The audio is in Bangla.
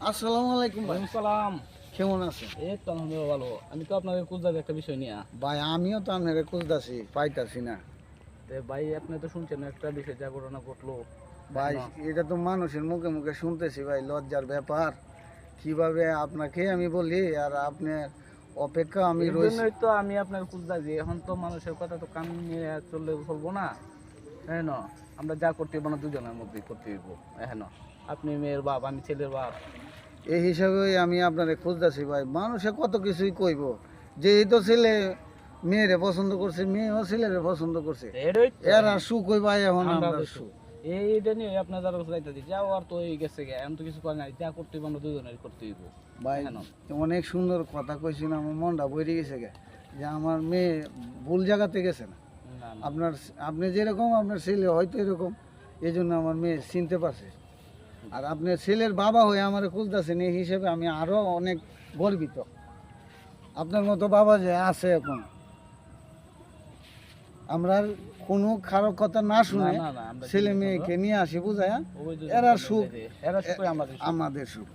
আসসালামু আলাইকুম ভাই। ওয়ালাইকুম সালাম। কেমন আছেন? এই তো আলহামদুলিল্লাহ ভালো। আমি তো আপনাকে খুঁজতাছি একটা বিষয় নিয়ে। ভাই আমিও তো আপনাকে খুঁজতাছি, পাইতাছি না। ভাই আপনি তো শুনছেন একটা বিষয় যা ঘটনা ঘটলো। ভাই না, এটা তো মানুষের মুখে মুখে শুনতেছি ভাই, লজ্জার ব্যাপার। কিভাবে আপনাকে আমি বলি আর আপনার অপেক্ষা আমি এই রয়েছি। জন্যই তো আমি আপনাকে খুঁজতাছি। এখন তো মানুষের কথা তো কান নিয়ে চলবো না। হ্যাঁ না, আমরা যা করতে হইব না দুজনের মধ্যেই করতে হইব। হ্যাঁ না, আপনি মেয়ের বাপ, আমি ছেলের বাপ। এই হিসাবেই আমি আপনারে খুঁজতাছি ভাই। মানুষে কত কিছুই কইব, যে এই তো ছেলে মেয়েরে পছন্দ করছে, মেয়েও ছেলেরে পছন্দ করছে। এটাই তো এর আর সুখ হই ভাই, এখন আমরা আমরা দেখছি। সুখ। এইটা নিয়ে আপনার যারা যাইতেছি যাও, আর তো হয়ে গেছে গে, এখন তো কিছু করে নাই, যা করতে হইব আমরা দুজনের করতে হইব। ভাই হ্যাঁ না, অনেক সুন্দর কথা কইছেন, আমার মনটা বইরে গেছে গে, যে আমার মেয়ে ভুল জায়গাতে গেছে না। না, না। আপনার আপনি যেরকম আপনার ছেলে হয়তো এরকম, এই জন্য আমার মেয়ে চিনতে পারছে। আর আপনার ছেলের বাবা হয়ে আমার খুঁজতেছেন, এই হিসেবে আমি আরও অনেক গর্বিত। আপনার মতো বাবা যে আছে এখন, আমরা আর কোনো খারাপ কথা না শুনে না, না, আমরা ছেলে চিন্তা করবো। মেয়েকে নিয়ে আসি বুঝায়া, ওই যে এরা সুখ, এরা সুখ আমাদের সুখ। আমাদের সুখ।